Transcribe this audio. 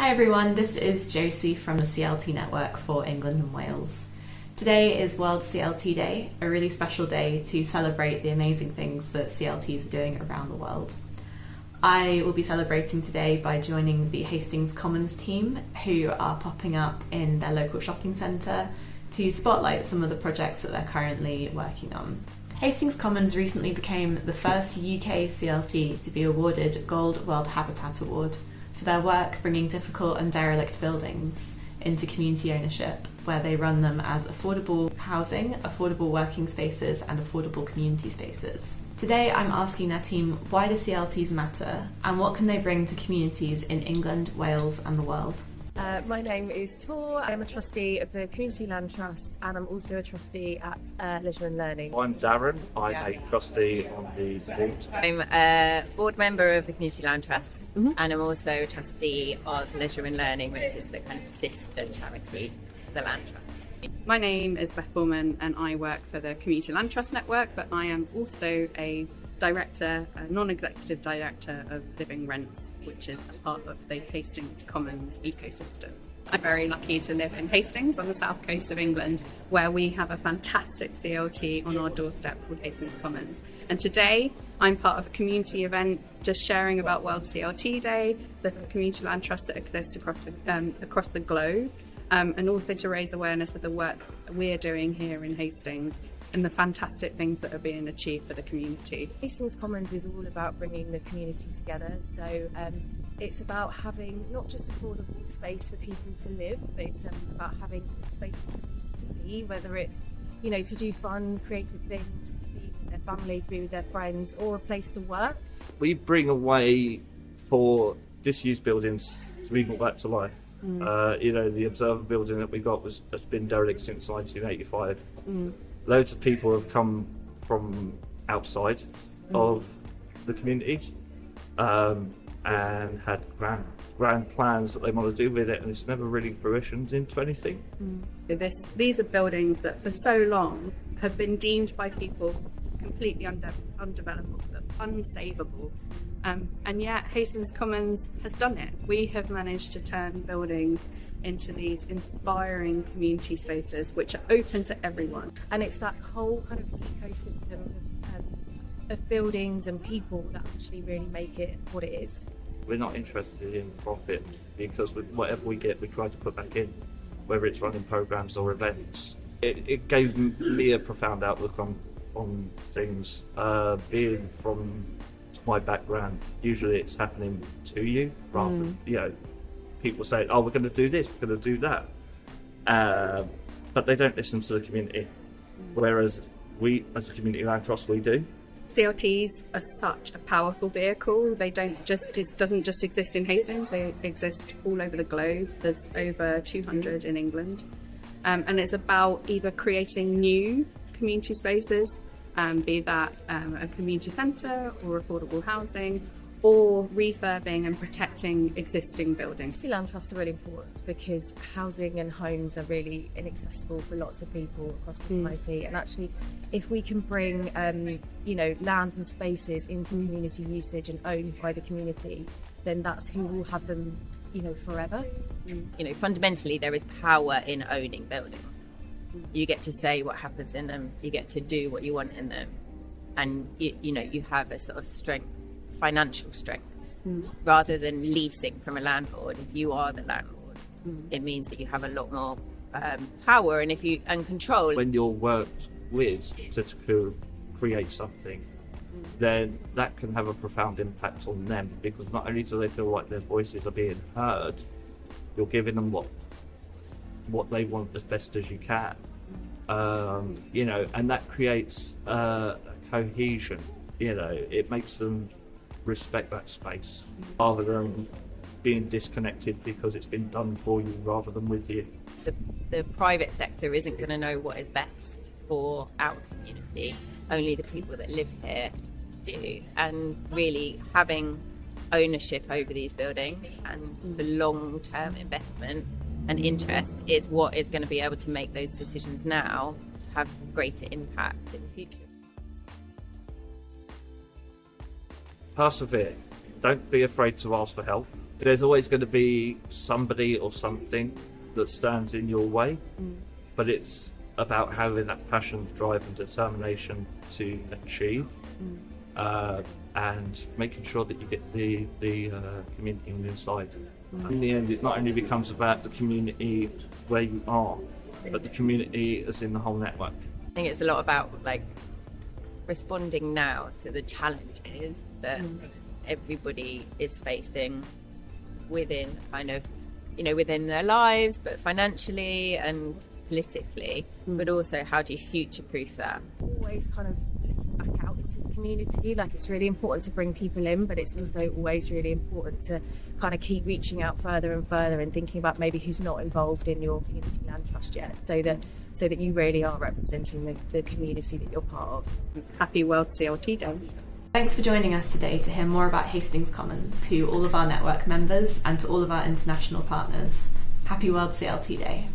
Hi everyone, this is Josie from the CLT Network for England and Wales. Today is World CLT Day, a really special day to celebrate the amazing things that CLTs are doing around the world. I will be celebrating today by joining the Hastings Commons team, who are popping up in their local shopping centre to spotlight some of the projects that they're currently working on. Hastings Commons recently became the first UK CLT to be awarded Gold World Habitat Award for their work bringing difficult and derelict buildings into community ownership, where they run them as affordable housing, affordable working spaces and affordable community spaces. Today I'm asking their team, why do CLTs matter and what can they bring to communities in England, Wales and the world? My name is Tor. I'm a trustee of the Community Land Trust and I'm also a trustee at Leisure and Learning. I'm Darren. I'm a trustee on the board. I'm a board member of the Community Land Trust and I'm also a trustee of Leisure and Learning, which is the kind of sister charity to the Land Trust. My name is Beth Borman and I work for the Community Land Trust Network, but I am also a non-executive director of Living Rents, which is a part of the Hastings Commons ecosystem. I'm very lucky to live in Hastings on the south coast of England, where we have a fantastic CLT on our doorstep called Hastings Commons. And today I'm part of a community event just sharing about World CLT Day, the community land trusts that exist across the globe, and also to raise awareness of the work that we're doing here in Hastings and the fantastic things that are being achieved for the community. Hastings Commons is all about bringing the community together, so it's about having not just affordable space for people to live, but it's about having some spaces for people to be, whether it's, you know, to do fun, creative things, to be with their family, to be with their friends, or a place to work. We bring a way for disused buildings to be brought back to life. The Observer building that we got has been derelict since 1985. Loads of people have come from outside of the community and had grand plans that they want to do with it, and it's never really fruitioned into anything. These are buildings that for so long have been deemed by people completely undevelopable, unsavable. And yet Hastings Commons has done it. We have managed to turn buildings into these inspiring community spaces which are open to everyone. And it's that whole kind of ecosystem of buildings and people that actually really make it what it is. We're not interested in profit, because with whatever we get we try to put back in, whether it's running programs or events. It gave me a profound outlook on things, being from my background. Usually it's happening to you rather than, people say, oh, we're going to do this, we're going to do that, but they don't listen to the community, whereas we as a community land trust, we do. CLTs are such a powerful vehicle. It doesn't just exist in Hastings, they exist all over the globe. There's over 200 in England, and it's about either creating new community spaces, be that a community centre or affordable housing, or refurbing and protecting existing buildings. Land trusts are really important because housing and homes are really inaccessible for lots of people across society, and actually if we can bring lands and spaces into community usage and owned by the community, then that's who will have them forever. Fundamentally there is power in owning buildings. You get to say what happens in them, you get to do what you want in them, and you have a sort of financial strength, rather than leasing from a landlord. If you are the landlord, it means that you have a lot more power and control. When you're worked with to create something, then that can have a profound impact on them, because not only do they feel like their voices are being heard, you're giving them what they want as best as you can, and that creates a cohesion. It makes them respect that space rather than being disconnected because it's been done for you rather than with you. The private sector isn't going to know what is best for our community. Only the people that live here do, and really having ownership over these buildings and the long-term investment and interest is what is going to be able to make those decisions now have greater impact in the future. Persevere. Don't be afraid to ask for help. There's always going to be somebody or something that stands in your way, but it's about having that passion, drive and determination to achieve, and making sure that you get the community on your side. In the end, it not only becomes about the community where you are, but the community as in the whole network. I think it's a lot about like responding now to the challenges that everybody is facing within kind of, within their lives, but financially and politically, but also how do you future-proof that? Always kind of looking back out into the community, like it's really important to bring people in, but it's also always really important to kind of keep reaching out further and further and thinking about maybe who's not involved in your community land trust yet, so that you really are representing the community that you're part of. Happy World CLT Day. Thanks for joining us today to hear more about Hastings Commons, to all of our network members and to all of our international partners. Happy World CLT Day.